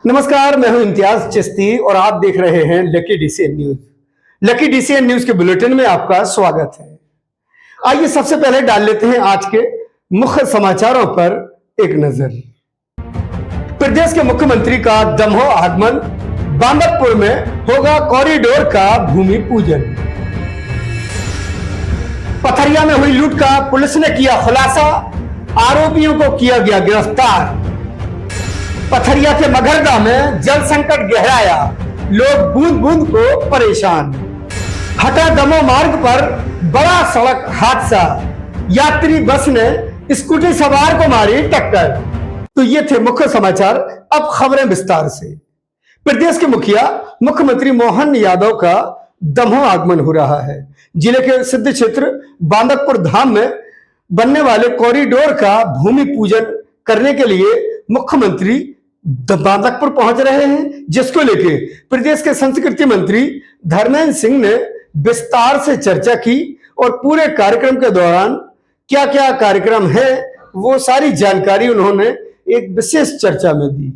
नमस्कार, मैं हूं इम्तियाज चिश्ती और आप देख रहे हैं lucky DCN news. Lucky DCN news के बुलेटिन में आपका स्वागत है। आइए सबसे पहले डाल लेते हैं आज के मुख्य समाचारों पर एक नजर। प्रदेश के मुख्यमंत्री का दमोह आगमन, बांदकपुर में होगा कॉरिडोर का भूमि पूजन। पथरिया में हुई लूट का पुलिस ने किया खुलासा, आरोपियों को किया गया गिरफ्तार। पथरिया के मगरदा में जल संकट गहराया, लोग बूंद बूंद को परेशान। हटा दमोह मार्ग पर बड़ा सड़क हादसा, यात्री बस ने स्कूटी सवार को मारी टक्कर। तो ये थे मुख्य समाचार। अब खबरें विस्तार से। प्रदेश के मुखिया मुख्यमंत्री मोहन यादव का दमोह आगमन हो रहा है। जिले के सिद्ध क्षेत्र बांदकपुर धाम में बनने वाले कॉरिडोर का भूमि पूजन करने के लिए मुख्यमंत्री बांदकपुर पहुंच रहे हैं, जिसको लेके प्रदेश के संस्कृति मंत्री धर्मेंद्र सिंह ने विस्तार से चर्चा की और पूरे कार्यक्रम के दौरान क्या क्या कार्यक्रम है वो सारी जानकारी उन्होंने एक विशेष चर्चा में दी।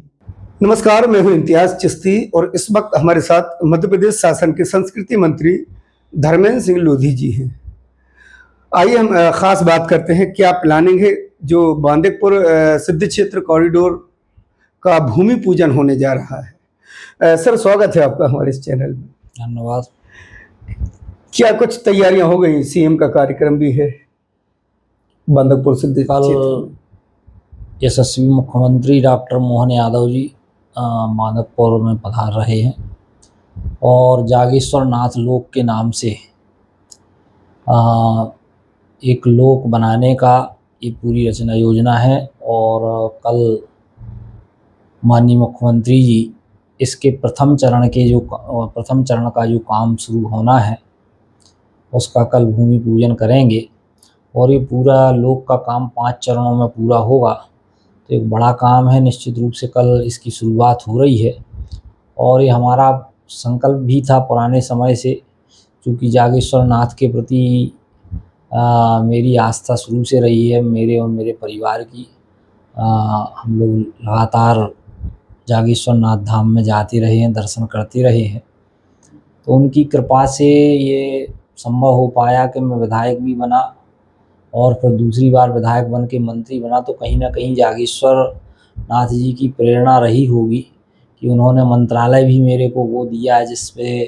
नमस्कार, मैं हूं इम्तियाज चिश्ती और इस वक्त हमारे साथ मध्य प्रदेश शासन के संस्कृति मंत्री धर्मेंद्र सिंह लोधी जी हैं। आइए हम खास बात करते हैं, क्या प्लानिंग है जो बांदकपुर सिद्ध क्षेत्र कॉरिडोर का भूमि पूजन होने जा रहा है। सर, स्वागत है आपका हमारे इस चैनल में। धन्यवाद। क्या कुछ तैयारियां हो गई? सीएम का कार्यक्रम भी है बांदकपुर सिद्ध क्षेत्र में। यशस्वी मुख्यमंत्री डॉक्टर मोहन यादव जी बांदकपुर में पधार रहे हैं और जागेश्वर नाथ लोक के नाम से एक लोक बनाने का ये पूरी रचना योजना है। और कल माननीय मुख्यमंत्री जी इसके प्रथम चरण का जो काम शुरू होना है उसका कल भूमि पूजन करेंगे और ये पूरा लोक का काम 5 चरणों में पूरा होगा। तो एक बड़ा काम है, निश्चित रूप से कल इसकी शुरुआत हो रही है। और ये हमारा संकल्प भी था पुराने समय से, क्योंकि जागेश्वर नाथ के प्रति मेरी आस्था शुरू से रही है, मेरे और मेरे परिवार की। हम लोग लगातार जागेश्वर नाथ धाम में जाते रहे हैं, दर्शन करते रहे हैं। तो उनकी कृपा से ये संभव हो पाया कि मैं विधायक भी बना और फिर दूसरी बार विधायक बन के मंत्री बना। तो कहीं ना कहीं जागेश्वर नाथ जी की प्रेरणा रही होगी कि उन्होंने मंत्रालय भी मेरे को वो दिया है जिस पे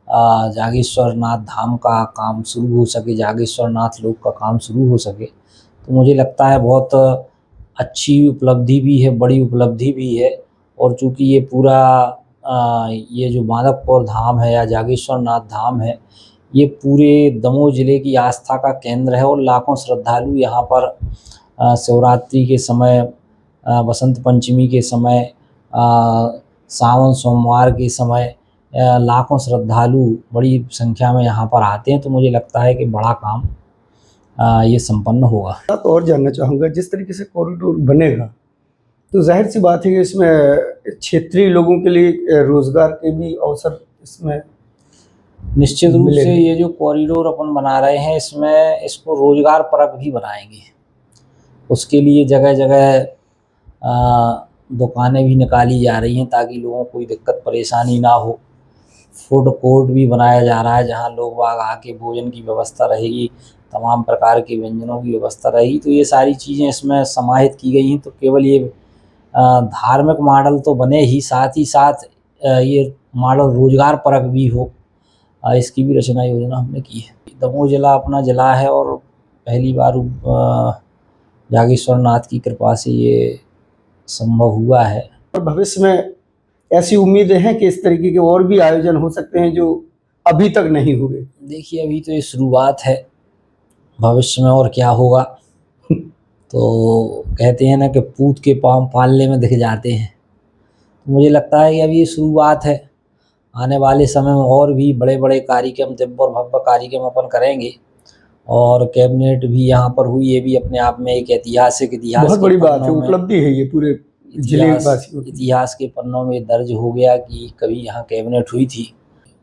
जागेश्वर नाथ धाम का काम शुरू हो सके, जागेश्वर नाथ लोक का काम शुरू हो सके। तो मुझे लगता है बहुत अच्छी उपलब्धि भी है, बड़ी उपलब्धि भी है। और चूँकि ये पूरा ये जो बांदकपुर धाम है या जागेश्वर नाथ धाम है, ये पूरे दमोह जिले की आस्था का केंद्र है और लाखों श्रद्धालु यहाँ पर शिवरात्रि के समय, बसंत पंचमी के समय, सावन सोमवार के समय लाखों श्रद्धालु बड़ी संख्या में यहाँ पर आते हैं। तो मुझे लगता है कि बड़ा काम ये संपन्न होगा। तो और जानना चाहूँगा, जिस तरीके से कॉरिडोर बनेगा तो जाहिर सी बात है कि इसमें क्षेत्रीय लोगों के लिए रोजगार के भी अवसर इसमें निश्चित रूप से ये जो कॉरिडोर अपन बना रहे हैं इसमें इसको रोजगार परक भी बनाएंगे। उसके लिए जगह जगह दुकानें भी निकाली जा रही हैं ताकि लोगों को कोई दिक्कत परेशानी ना हो। फूड कोर्ट भी बनाया जा रहा है जहां लोग बाग आके भोजन की व्यवस्था रहेगी, तमाम प्रकार के व्यंजनों की व्यवस्था रहेगी। तो ये सारी चीज़ें इसमें समाहित की गई हैं। तो केवल ये धार्मिक मॉडल तो बने ही, साथ ये मॉडल रोजगार परक भी हो, इसकी भी रचना योजना हमने की है। दमोह जिला अपना जिला है और पहली बार जागेश्वर नाथ की कृपा से ये संभव हुआ है। और भविष्य में ऐसी उम्मीदें हैं कि इस तरीके के और भी आयोजन हो सकते हैं जो अभी तक नहीं हुए? देखिए, अभी तो ये शुरुआत है, भविष्य में और क्या होगा। तो कहते हैं ना कि पूत के पाँव पालने में दिख जाते हैं। तो मुझे लगता है कि अभी ये शुरुआत है, आने वाले समय में और भी बड़े बड़े कार्यक्रम, दिव्य और भव्य कार्यक्रम अपन करेंगे। और कैबिनेट भी यहाँ पर हुई, ये भी अपने आप में एक ऐतिहासिक बहुत बड़ी बात है, उपलब्धि है ये पूरे इतिहास के पन्नों में दर्ज हो गया कि कभी यहाँ कैबिनेट हुई थी।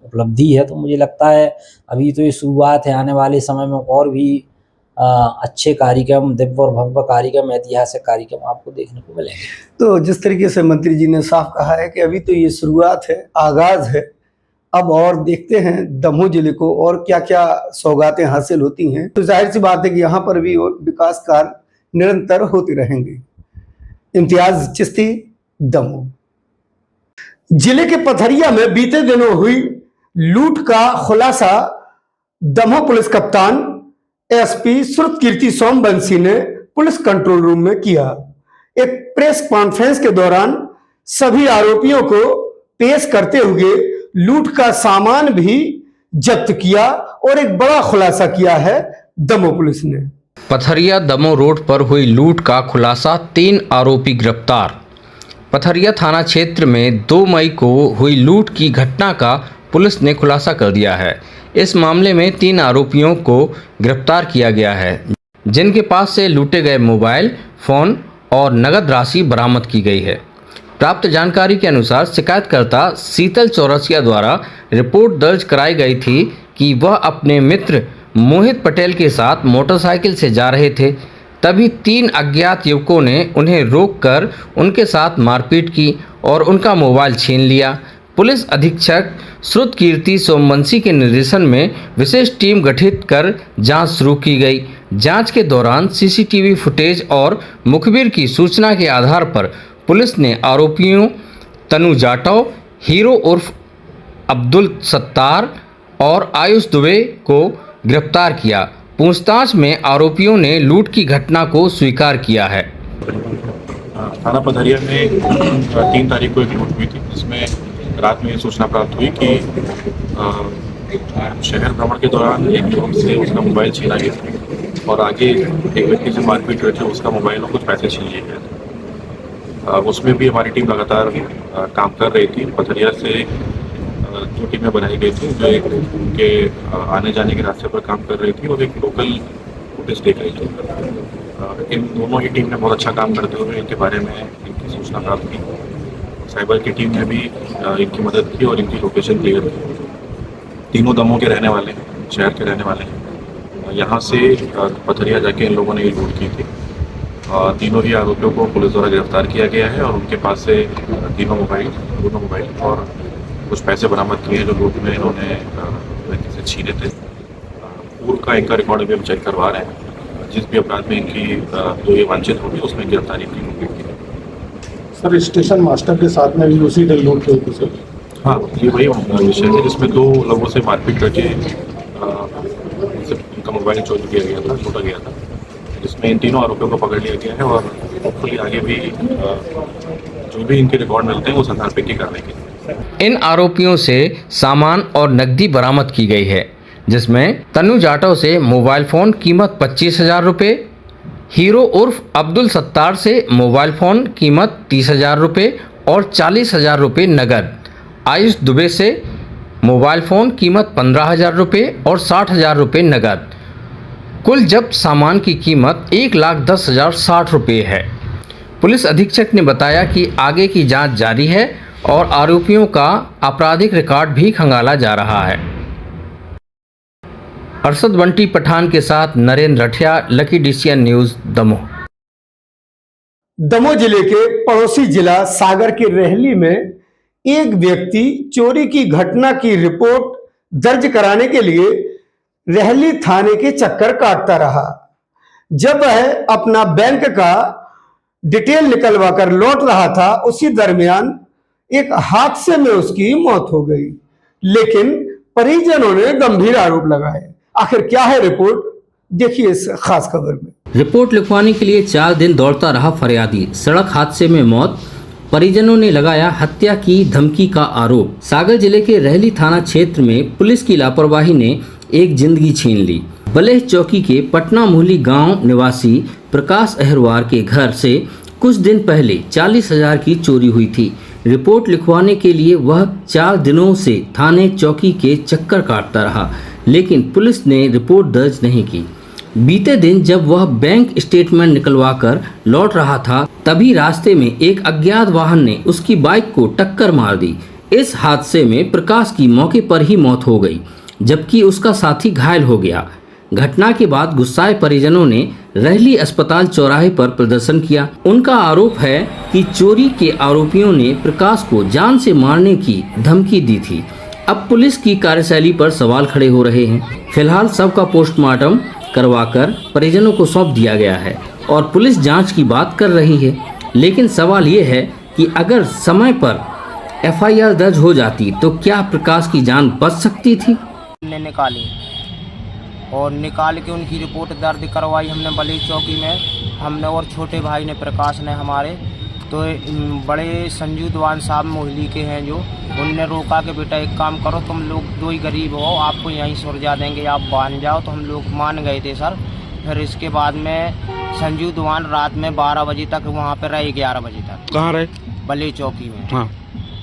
उपलब्धि है। तो मुझे लगता है अभी तो ये शुरुआत है, आने वाले समय में और भी अच्छे कार्यक्रम, दिव्य और भव्य कार्यक्रम, ऐतिहासिक कार्यक्रम आपको देखने को मिलेंगे। तो जिस तरीके से मंत्री जी ने साफ कहा है कि अभी तो ये शुरुआत है, आगाज है, अब और देखते हैं दमोह जिले को और क्या क्या सौगातें हासिल होती हैं। तो जाहिर सी बात है कि यहाँ पर भी और विकास कार्य निरंतर होते रहेंगे। इम्तियाज चिश्ती, दमोह। जिले के पथरिया में बीते दिनों हुई लूट का खुलासा दमोह पुलिस कप्तान एसपी श्रुतकीर्ति सोमवंशी ने पुलिस कंट्रोल रूम में किया। एक प्रेस कॉन्फ्रेंस के दौरान सभी आरोपियों को पेश करते हुए लूट का सामान भी जब्त किया और एक बड़ा खुलासा किया है दमोह पुलिस ने। पथरिया दमोह रोड पर हुई लूट का खुलासा, 3 आरोपी गिरफ्तार। पथरिया थाना क्षेत्र में 2 मई को हुई लूट की घटना का पुलिस ने खुलासा कर दिया है। इस मामले में 3 आरोपियों को गिरफ्तार किया गया है, जिनके पास से लूटे गए मोबाइल फोन और नगद राशि बरामद की गई है। प्राप्त जानकारी के अनुसार शिकायतकर्ता शीतल चौरसिया द्वारा रिपोर्ट दर्ज कराई गई थी कि वह अपने मित्र मोहित पटेल के साथ मोटरसाइकिल से जा रहे थे। तभी 3 अज्ञात युवकों ने उन्हें रोककर उनके साथ मारपीट की और उनका मोबाइल छीन लिया। पुलिस अधीक्षक श्रुतकीर्ति सोमवंशी के निर्देशन में विशेष टीम गठित कर जांच शुरू की गई। जांच के दौरान सीसीटीवी फुटेज और मुखबिर की सूचना के आधार पर पुलिस ने आरोपियों तनु जाटव, हीरो उर्फ अब्दुल सत्तार और आयुष दुबे को गिरफ्तार किया। पूछताछ में आरोपियों ने लूट की घटना को स्वीकार किया है। थाना पथरिया में 3 तारीख को एक लूट हुई थी, जिसमें रात में ये सूचना प्राप्त हुई कि शहर भ्रमण के दौरान एक युवक से उसका मोबाइल छीना गया और आगे एक व्यक्ति से मारपीट हुई थी, उसका मोबाइल और कुछ पैसे छीन लिए गए। उसमें भी हमारी टीम लगातार काम कर रही थी। पथरिया से 2 टीमें बनाई गई थी, जो एक उनके आने जाने के रास्ते पर काम कर रही थी और एक लोकल फुटेज देख रही थी। इन दोनों ही टीम ने बहुत अच्छा काम करते हुए इनके बारे में इनकी सूचना प्राप्त की। साइबर की टीम ने भी इनकी मदद की और इनकी लोकेशन क्लियर की। तीनों दमोह के रहने वाले हैं, शहर के रहने वाले हैं। यहाँ से पथरिया जाके इन लोगों ने ये लूट की थी। तीनों ही आरोपियों को पुलिस द्वारा गिरफ्तार किया गया है और उनके पास से दोनों मोबाइल और कुछ पैसे बरामद किए हैं, जो लूट में इन्होंने व्यक्ति से छीने थे। पूर्व का इनका रिकॉर्ड भी हम चेक करवा रहे हैं। जिस भी अपराध में इनकी जो ये वांछित होगी उसमें गिरफ्तारी की होगी। सर, स्टेशन मास्टर के साथ में भी उसी दिन लूट हुई थी सर? हाँ, ये वही विषय है जिसमें 2 लोगों से मारपीट करके उनका मोबाइल चोरी किया गया था, लूटा गया था, जिसमें इन तीनों आरोपियों को पकड़ लिया गया है और होपफुली आगे भी जो भी इनके रिकॉर्ड मिलते हैं वो संधान पे की कार्रवाई की। इन आरोपियों से सामान और नकदी बरामद की गई है, जिसमें तनु जाटव से मोबाइल फ़ोन कीमत 25,000 रुपये, हीरो उर्फ अब्दुल सत्तार से मोबाइल फ़ोन कीमत 30,000 रुपये और 40,000 रुपये नगद, आयुष दुबे से मोबाइल फ़ोन कीमत 15,000 रुपये और 60,000 रुपये नगद। कुल जब्त सामान की कीमत 1,10,060 रुपये है। पुलिस अधीक्षक ने बताया कि आगे की जांच जारी है और आरोपियों का आपराधिक रिकॉर्ड भी खंगाला जा रहा है। अरशद बंटी पठान के साथ Narendra Rathiya, Lucky DCN news, Damoh. Damoh जिले के पड़ोसी जिला सागर के रेहली में एक व्यक्ति चोरी की घटना की रिपोर्ट दर्ज कराने के लिए रेहली थाने के चक्कर काटता रहा। जब वह अपना बैंक का डिटेल निकलवा कर लौट रहा था, उसी दरमियान एक हादसे में उसकी मौत हो गई। लेकिन परिजनों ने गंभीर आरोप लगाए। आखिर क्या है रिपोर्ट, देखिए इस खास खबर में। रिपोर्ट लिखवाने के लिए 4 दिन दौड़ता रहा फरियादी, सड़क हादसे में मौत, परिजनों ने लगाया हत्या की धमकी का आरोप। सागर जिले के रेहली थाना क्षेत्र में पुलिस की लापरवाही ने एक जिंदगी छीन ली। बलेह चौकी के पटना मूली गांव निवासी प्रकाश अहरवार के घर से कुछ दिन पहले 40,000 की चोरी हुई थी। रिपोर्ट लिखवाने के लिए वह 4 दिनों से थाने चौकी के चक्कर काटता रहा, लेकिन पुलिस ने रिपोर्ट दर्ज नहीं की। बीते दिन जब वह बैंक स्टेटमेंट निकलवाकर लौट रहा था, तभी रास्ते में एक अज्ञात वाहन ने उसकी बाइक को टक्कर मार दी। इस हादसे में प्रकाश की मौके पर ही मौत हो गई, जबकि उसका साथी घायल हो गया। घटना के बाद गुस्साए परिजनों ने रहली अस्पताल चौराहे पर प्रदर्शन किया। उनका आरोप है कि चोरी के आरोपियों ने प्रकाश को जान से मारने की धमकी दी थी। अब पुलिस की कार्यशैली पर सवाल खड़े हो रहे हैं। फिलहाल शव का पोस्टमार्टम करवाकर परिजनों को सौंप दिया गया है और पुलिस जांच की बात कर रही है। लेकिन सवाल ये है कि अगर समय पर एफआईआर दर्ज हो जाती तो क्या प्रकाश की जान बच सकती थी? ने निकाली और निकाल के उनकी रिपोर्ट दर्ज करवाई हमने बली चौकी में। हमने और छोटे भाई ने प्रकाश ने हमारे, तो बड़े संजू दीवान साहब मोहली के हैं जो, उनने रोका कि बेटा एक काम करो, तुम लोग दो ही गरीब हो, आपको यहीं सुलझा देंगे, आप मान जाओ। तो हम लोग मान गए थे सर। फिर इसके बाद में संजू दीवान रात में 12 बजे तक वहाँ पर रहे, 11 बजे तक। कहाँ रहे? बली चौकी में। हाँ।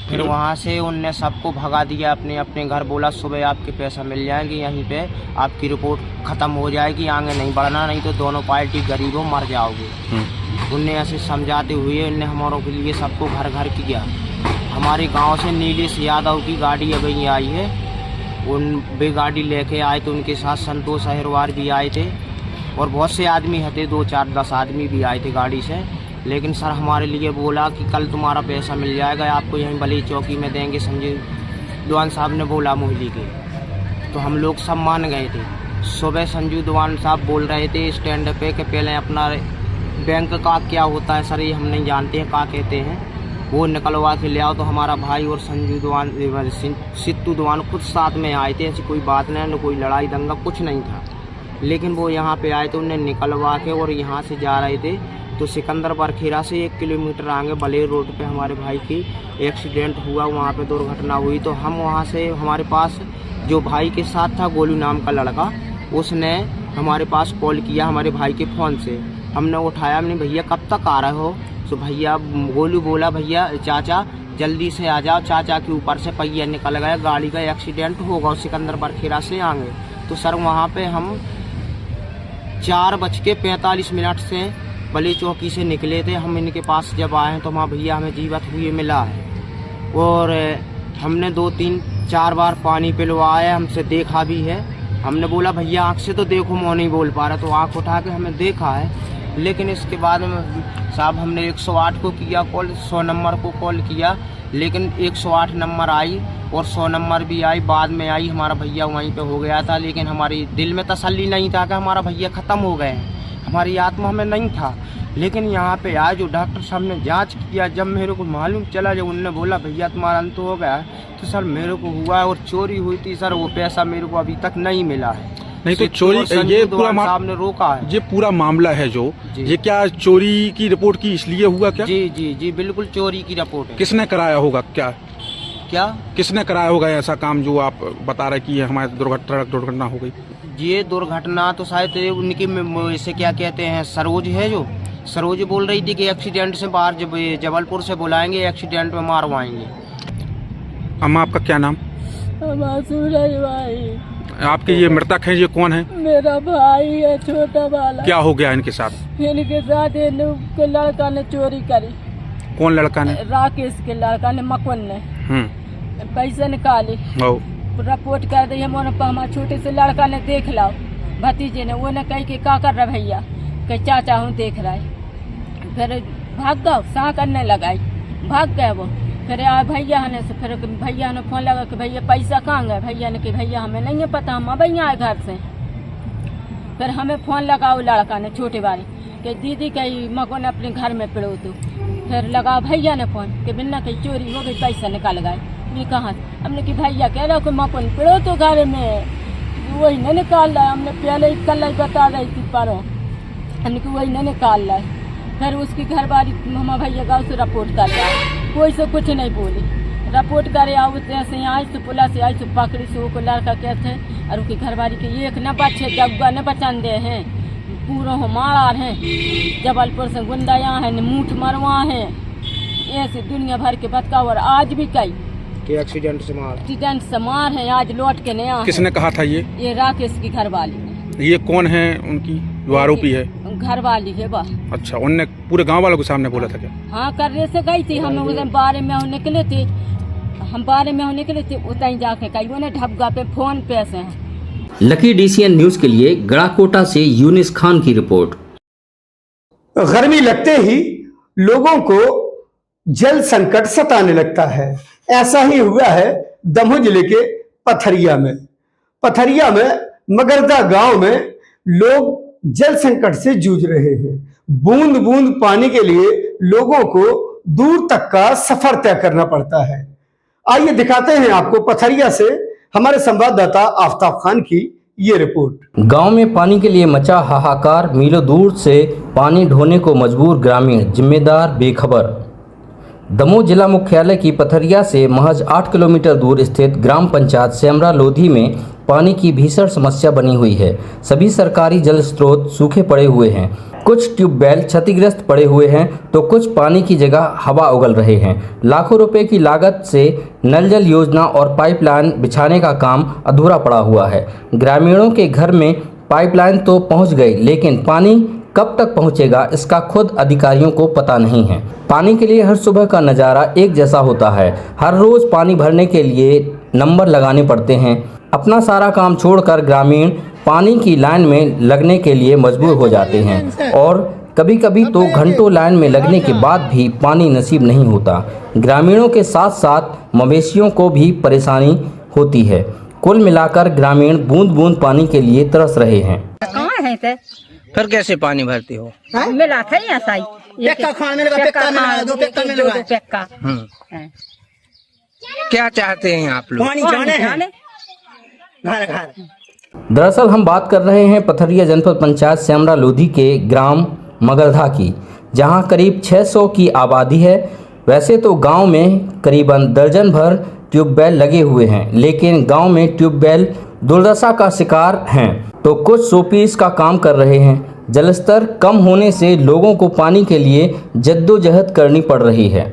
फिर वहाँ से उनने सबको भगा दिया अपने अपने घर। बोला सुबह आपके पैसा मिल जाएंगे, यहीं पे आपकी रिपोर्ट ख़त्म हो जाएगी, आगे नहीं बढ़ना, नहीं तो दोनों पार्टी गरीबों मर जाओगे। उनने ऐसे समझाते हुए उनने हमारों के लिए सबको घर घर किया। हमारे गांव से नीलेश यादव की गाड़ी अभी आई है, उन वे गाड़ी लेके आए तो उनके साथ संतोष अहिरवार भी आए थे और बहुत से आदमी हते, 2 4 10 आदमी भी आए थे गाड़ी से। लेकिन सर हमारे लिए बोला कि कल तुम्हारा पैसा मिल जाएगा, आपको यहीं बली चौकी में देंगे, संजय दीवान साहब ने बोला मोहली के। तो हम लोग सब मान गए थे। सुबह संजू दीवान साहब बोल रहे थे स्टैंड पे कि पहले अपना बैंक का क्या होता है सर, ये हम नहीं जानते हैं, क्या कहते हैं, वो निकलवा के ले आओ। तो हमारा भाई और संजू दीवान सिद्धू दीवान खुद साथ में आए थे। ऐसी कोई बात नहीं, कोई लड़ाई दंगा कुछ नहीं था। लेकिन वो यहाँ पे आए तो उन्हें निकलवा के और यहाँ से जा रहे थे तो सिकंदर बरखेरा से 1 किलोमीटर आगे बलेर रोड पे हमारे भाई की एक्सीडेंट हुआ, वहाँ पे दुर्घटना हुई। तो हम वहाँ से, हमारे पास जो भाई के साथ था गोलू नाम का लड़का, उसने हमारे पास कॉल किया हमारे भाई के फ़ोन से। हमने उठाया, हमने भैया कब तक आ रहे हो? तो भैया गोलू बोला भैया चाचा जल्दी से आ जाओ, चाचा के ऊपर से पहिया निकल गया, गाड़ी का एक्सीडेंट होगा, सिकंदर बरखेरा से आएंगे। तो सर वहाँ पे हम 4:45 से बली चौकी से निकले थे। हम इनके पास जब आए हैं तो वहाँ भैया हमें जीवित हुए मिला है और हमने 2 3 4 बार पानी पिलवाया, हमसे देखा भी है। हमने बोला भैया आँख से तो देखो, मुँह नहीं बोल पा रहा, तो आँख उठा के हमें देखा है। लेकिन इसके बाद में साहब हमने 108 को किया कॉल, 100 नंबर को कॉल किया, लेकिन 108 नंबर आई और 100 नंबर भी आई, बाद में आई। हमारा भैया वहीं पे हो गया था, लेकिन हमारी दिल में तसल्ली नहीं था कि हमारा भैया ख़त्म हो गए हैं, हमारी आत्मा में नहीं था। लेकिन यहाँ पे आए जो डॉक्टर साहब ने जांच किया, जब मेरे को मालूम चला, जब उनने बोला भैया तुम्हारा अंत हो गया है, तो सर मेरे को हुआ और चोरी हुई थी सर, वो पैसा मेरे को अभी तक नहीं मिला है। नहीं तो चोरी, ये पूरा साहब ने रोका है, ये पूरा मामला है जो, ये क्या चोरी की रिपोर्ट की इसलिए हुआ क्या? जी जी जी बिल्कुल चोरी की रिपोर्ट है। किसने कराया होगा? क्या किसने कराया होगा ऐसा काम जो आप बता रहे कि हमारे दुर्घटना हो गई? ये दुर्घटना तो शायद उनकी इसे क्या कहते हैं, सरोज है, जो सरोज बोल रही थी कि एक्सीडेंट से बाहर जब जबलपुर से बुलाएंगे, एक्सीडेंट में मारवाएंगे। अम्मा आपका क्या नाम? सूरज भाई। आपके ये मृतक हैं, ये कौन है? मेरा भाई है, छोटा वाला। क्या हो गया इनके साथ? इनके साथ के लड़का ने चोरी करी। कौन लड़का ने? राकेश के लड़का ने, मकुन ने पैसे निकाले, रिपोर्ट कर दी। हमारा छोटे से लड़का ने देख लाओ, भतीजे ने, वो ने कही कि का कर रहा भैया, कही चाचा हूँ देख रहा है। फिर भाग गए, सा करने लगाई, भाग गए वो। फिर आए भैया ने से, फिर भैया ने फोन लगा कि भैया पैसा कहाँ गए? भैया ने कि भैया हमें नहीं है पता, हम भैया आए घर से। फिर हमें फोन लगा वो लड़का ने, छोटे वाले, कि दीदी कही मको ने अपने घर में पिड़ो। तो फिर लगा भैया ने फोन कि बिना कहीं चोरी हो गई, पैसा निकल गए। ये कहाँ? हमने कि भैया कह रहा कि मको ने पिड़ो तो घर में, वही नहीं निकाल रहा है। हमने पहले कल ही बता रही थी पारो, हमने कि वही नहीं निकाल रहा है। फिर उसकी घर वाली मामा भैया गाँव से रिपोर्ट कर रहा है, कोई से कुछ नहीं बोली। रिपोर्ट करे आओ ऐसे आई तो पुलिस से आई तो पकड़ी से वो लड़का कहते हैं, और उसकी घर वाली के एक न बच्चे जगह न बचन दे हैं, पूरा हो मारा है, जबलपुर से गुंडा यहाँ है, मूठ मरवा है, ऐसे दुनिया भर के बतका। और आज भी कई एक्सीडेंट से मार है, आज लौट के नया। किसने कहा था ये राकेश की घर वाली ने। ये कौन है उनकी जो आरोपी है? घर वाली है बा। अच्छा, उनने पूरे गांव वालों के सामने बोला था क्या? हाँ, करने से गई थी, हम उस बारे में निकले थे, हम बारे में निकले थे, उतना ही जाके कही उन्हें ढब्गा पे फोन पे से लकी DCN न्यूज़ के लिए गड़ाकोटा से यूनिस खान की रिपोर्ट। गर्मी लगते ही लोगों को जल संकट सताने लगता है। ऐसा ही हुआ है दमोह जिले के पथरिया में। पथरिया में मगरदा गांव में लोग जल संकट से जूझ रहे हैं। बूंद बूंद पानी के लिए लोगों को दूर तक का सफर तय करना पड़ता है। आइए दिखाते हैं आपको पथरिया से हमारे संवाददाता आफताब खान की ये रिपोर्ट। गांव में पानी के लिए मचा हाहाकार, मीलों दूर से पानी ढोने को मजबूर ग्रामीण, जिम्मेदार बेखबर। दमोह जिला मुख्यालय की पथरिया से महज 8 किलोमीटर दूर स्थित ग्राम पंचायत सेमरा लोधी में पानी की भीषण समस्या बनी हुई है। सभी सरकारी जल स्रोत सूखे पड़े हुए हैं। कुछ ट्यूबवेल क्षतिग्रस्त पड़े हुए हैं तो कुछ पानी की जगह हवा उगल रहे हैं। लाखों रुपए की लागत से नल जल योजना और पाइपलाइन बिछाने का काम अधूरा पड़ा हुआ है। ग्रामीणों के घर में पाइपलाइन तो पहुंच गई, लेकिन पानी कब तक पहुंचेगा इसका खुद अधिकारियों को पता नहीं है। पानी के लिए हर सुबह का नज़ारा एक जैसा होता है। हर रोज़ पानी भरने के लिए नंबर लगाने पड़ते हैं। अपना सारा काम छोड़कर ग्रामीण पानी की लाइन में लगने के लिए मजबूर हो जाते हैं और कभी कभी तो घंटों लाइन में लगने के बाद भी पानी नसीब नहीं होता। ग्रामीणों के साथ साथ मवेशियों को भी परेशानी होती है। कुल मिलाकर ग्रामीण बूंद बूंद पानी के लिए तरस रहे हैं। कहाँ है ते? फिर कैसे पानी भरती हो? मिला था यहाँ साई पेक्का। क्या चाहते हैं आप लोग? पानी जाने दरअसल हम बात कर रहे हैं पथरिया जनपद पंचायत सेमरा लोधी के ग्राम मगरधा की, जहां करीब 600 की आबादी है। वैसे तो गांव में करीबन दर्जन भर ट्यूबवेल लगे हुए हैं, लेकिन गांव में ट्यूबवेल दुर्दशा का शिकार हैं तो कुछ शोपीस का काम कर रहे हैं। जलस्तर कम होने से लोगों को पानी के लिए जद्दोजहद करनी पड़ रही है।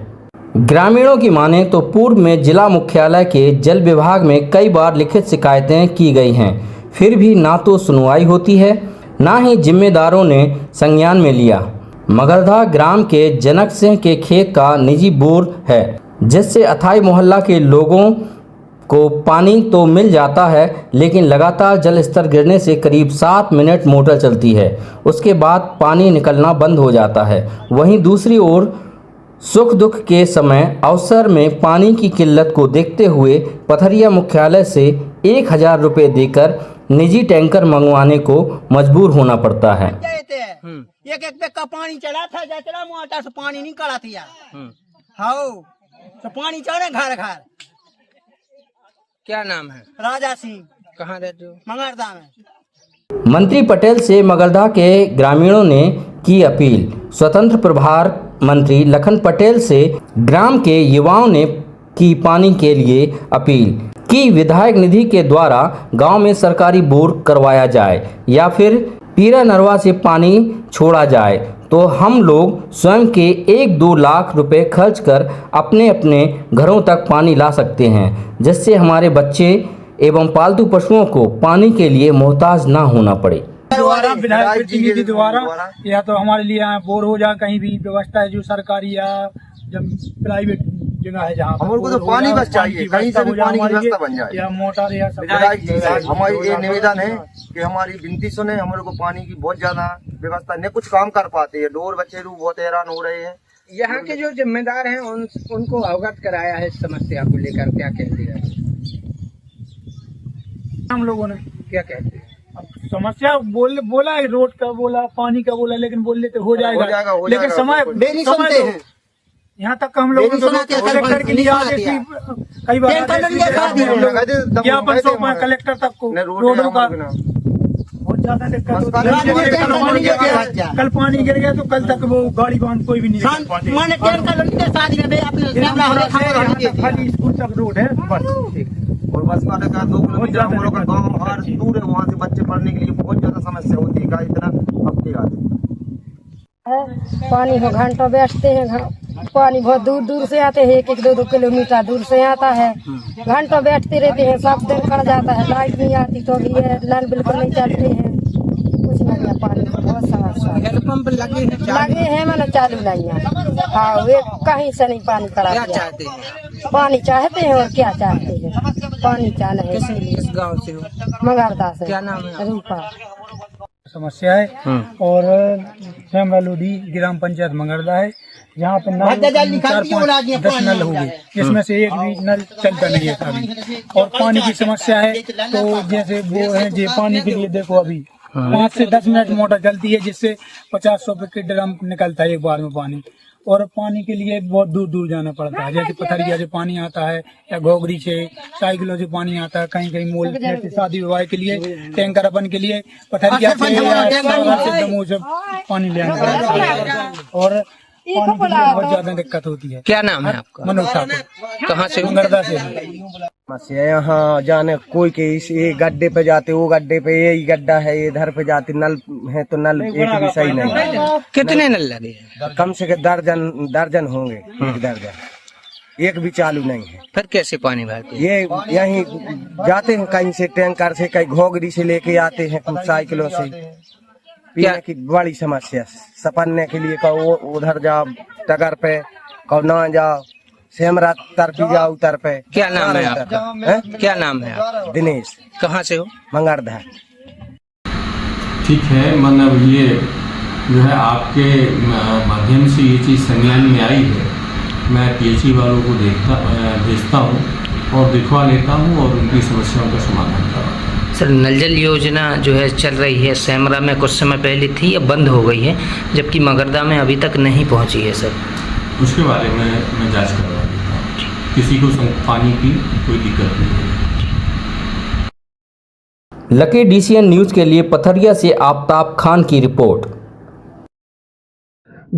ग्रामीणों की माने तो पूर्व में जिला मुख्यालय के जल विभाग में कई बार लिखित शिकायतें की गई हैं, फिर भी ना तो सुनवाई होती है, ना ही जिम्मेदारों ने संज्ञान में लिया। मगरधा ग्राम के जनक सिंह के खेत का निजी बोर है, जिससे अथाई मोहल्ला के लोगों को पानी तो मिल जाता है, लेकिन लगातार जल स्तर गिरने से करीब 7 मिनट मोटर चलती है, उसके बाद पानी निकलना बंद हो जाता है। वहीं दूसरी ओर सुख दुख के समय अवसर में पानी की किल्लत को देखते हुए पथरिया मुख्यालय से 1000 रुपये देकर निजी टैंकर मंगवाने को मजबूर होना पड़ता है। एक का पानी चला था, जचरा मोटर से पानी नहीं करा था। हाँ, तो पानी चढ़े घर घर। क्या नाम है? राजा सिंह। कहाँ रहते हो? मगरदा में। मंत्री पटेल से मगरधा के ग्रामीणों ने की अपील। स्वतंत्र प्रभार मंत्री लखन पटेल से ग्राम के युवाओं ने की पानी के लिए अपील कि विधायक निधि के द्वारा गांव में सरकारी बोर करवाया जाए या फिर पीरा नरवा से पानी छोड़ा जाए, तो हम लोग स्वयं के 1-2 लाख रुपए खर्च कर अपने अपने घरों तक पानी ला सकते हैं, जिससे हमारे बच्चे एवं पालतू पशुओं को पानी के लिए मोहताज ना होना पड़े। द्वारा विधायक प्रतिनिधि द्वारा या तो हमारे लिए यहाँ बोर हो जाए, कहीं भी व्यवस्था है जो सरकारी या जब प्राइवेट जगह है जहाँ हमको तो पानी बस चाहिए, कहीं से भी पानी की व्यवस्था बन जाए या मोटर या हमारी ये निवेदन है कि हमारी विनती सुने। हमारे को पानी की बहुत ज्यादा व्यवस्था नहीं, कुछ काम कर पाते हैं, डोर बच्चे लोग बहुत हैरान हो रहे हैं। यहाँ के जो जिम्मेदार हैं उनको अवगत कराया है इस समस्या को लेकर, क्या कहते हैं हम लोगों ने? क्या कहते हैं? समस्या बोला है, रोड का बोला, पानी का बोला, लेकिन बोल लेते हो जाएगा, लेकिन समय सुनते हैं। यहाँ तक हम लोग कलेक्टर के लिए कई बार ज्ञापन सौंपा कलेक्टर तक को रोडों का बहुत ज्यादा दिक्कत। कल पानी गिर गया तो कल तक वो गाड़ी बांध कोई भी नहीं खाली स्कूल तक रोड है बस। और बस वाले का 2 किलोमीटर हम लोग का गाँव बाहर दूर है, वहाँ से बच्चे पढ़ने के लिए बहुत ज्यादा समस्या होती है। इतना हफ्ते आते पानी को घंटों बैठते हैं, पानी बहुत दूर दूर से आते हैं, 1-2 किलोमीटर दूर से आता है, घंटों बैठते रहते हैं, सब दिन खड़ जाता है, लाइट नहीं आती तो भी है, नल बिल्कुल नहीं चलते हैं, कुछ नहीं है, पानी की बहुत समस्या। हेडपंप लगे हैं मैंने चालू नहीं है। हाँ, वे कहीं से नहीं पानी करा। क्या चाहते हैं? पानी चाहते हैं और क्या चाहते हैं, पानी चाल है। किस गांव से हो? मगरदा से। क्या नाम है? रूपा। समस्या है और श्यामला लोधी ग्राम पंचायत मंगरदा है, जहाँ पे नल 4-5-10 नल हो गए, जिसमें से एक भी नल चलता नहीं है अभी। और पानी की समस्या है, तो जैसे वो है जो पानी के लिए देखो अभी 5 से 10 मिनट मोटर चलती है, जिससे 50-100 के ड्रम निकलता है एक बार में पानी। और पानी के लिए बहुत दूर दूर जाना पड़ता है, जैसे पथरिया से पानी आता है या घोगरी से साइकिलों से पानी आता है, कहीं कहीं मोल जैसे शादी विवाह के लिए टैंकर अपन के लिए पथरिया से या दमोह से पानी ले आना पड़ता है और पानी की बहुत ज्यादा दिक्कत होती है। क्या नाम है आपका? मनोज ठाकुर। कहाँ से? मंगरदा से। समस्या यहाँ जाने कोई के इस ये गड्ढे पे जाते, वो गड्ढे पे यही गड्ढा है, इधर पे जाते, नल है तो नल एक भी सही नहीं है। कितने नल लगे हैं? कम से कम दर्जन होंगे, एक दर्जन, एक भी चालू नहीं है। फिर कैसे पानी भरते? ये यहीं जाते हैं कहीं से टैंकर से, कहीं घोगरी से लेके आते हैं, कुछ साइकिलों से। पीने की बड़ी समस्या, सपनने के लिए कहो उधर जाओ टगर पे, कहो ना जाओ सेमरा तरफी जाओ उतर पे। क्या नाम है आपका? क्या नाम है आपका? दिनेश। कहाँ से हो? मंगरदा। ठीक है, मतलब ये जो है आपके माध्यम से ये चीज़ संज्ञान में आई है, मैं पीएचई वालों को भेजता हूँ और दिखवा लेता हूँ और उनकी समस्याओं का समाधान करवाता हूँ। सर, नल जल योजना जो है चल रही है, सेमरा में कुछ समय पहले थी या बंद हो गई है, जबकि मगरदा में अभी तक नहीं पहुंची है सर? उसके बारे में मैं जांच करवा देता हूँ, किसी को पानी की कोई दिक्कत नहीं है। लकी डीसीएन न्यूज़ के लिए पथरिया से आफ्ताब खान की रिपोर्ट।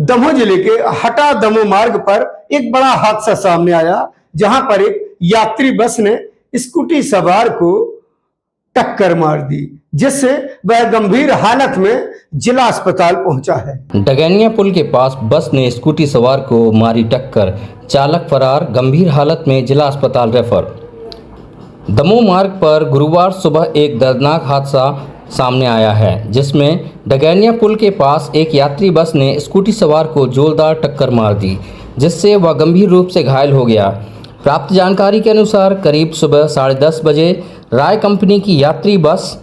दमोह जिले के हटा दमोह मार्ग पर एक बड़ा हादसा सामने आया, जहां पर एक यात्री बस ने स्कूटी सवार को टक्कर मार दी, जिससे वह गंभीर हालत में जिला अस्पताल पहुंचा है। डगैनिया पुल के पास बस ने स्कूटी सवार को मारी टक्कर, चालक फरार, गंभीर हालत में जिला अस्पताल रेफर। दमोह मार्ग पर गुरुवार सुबह एक दर्दनाक हादसा सामने आया है, जिसमें डगैनिया पुल के पास एक यात्री बस ने स्कूटी सवार को जोरदार टक्कर मार दी, जिससे वह गंभीर रूप से घायल हो गया। प्राप्त जानकारी के अनुसार करीब सुबह 10:30 बजे राय कंपनी की यात्री बस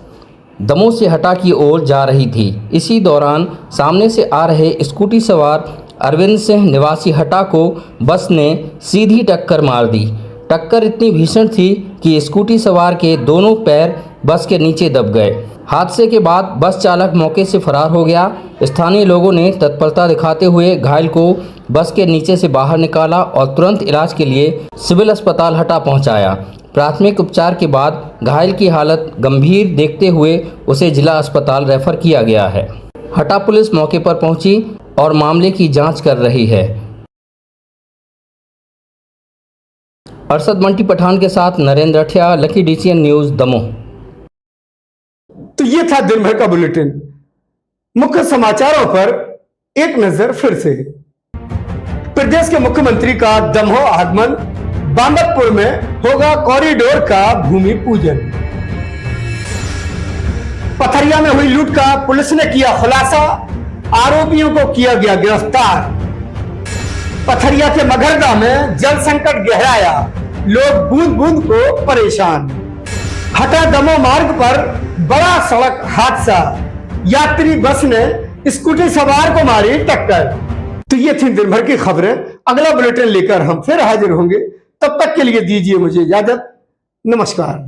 दमोह से हटा की ओर जा रही थी। इसी दौरान सामने से आ रहे स्कूटी सवार अरविंद सिंह निवासी हटा को बस ने सीधी टक्कर मार दी। टक्कर इतनी भीषण थी कि स्कूटी सवार के दोनों पैर बस के नीचे दब गए। हादसे के बाद बस चालक मौके से फरार हो गया। स्थानीय लोगों ने तत्परता दिखाते हुए घायल को बस के नीचे से बाहर निकाला और तुरंत इलाज के लिए सिविल अस्पताल हटा पहुंचाया। प्राथमिक उपचार के बाद घायल की हालत गंभीर देखते हुए उसे जिला अस्पताल रेफर किया गया है। हटा पुलिस मौके पर पहुंची और मामले की जांच कर रही है। अरशद मंटी पठान के साथ Narendra Athiya, Lucky DCN news Damoh. तो ये था दिन भर का बुलेटिन। मुख्य समाचारों पर एक नजर फिर से। प्रदेश के मुख्यमंत्री का दमोह आगमन, बांबतपुर में होगा कॉरिडोर का भूमि पूजन। पथरिया में हुई लूट का पुलिस ने किया खुलासा, आरोपियों को किया गया गिरफ्तार। पथरिया के मगरदा में जल संकट गहराया, लोग बूंद बूंद को परेशान। हटा दमोह मार्ग पर बड़ा सड़क हादसा, यात्री बस ने स्कूटी सवार को मारी टक्कर। तो ये थी दिन भर की खबरें। अगला बुलेटिन लेकर हम फिर हाजिर होंगे, तब तक के लिए दीजिए मुझे इजाजत। नमस्कार।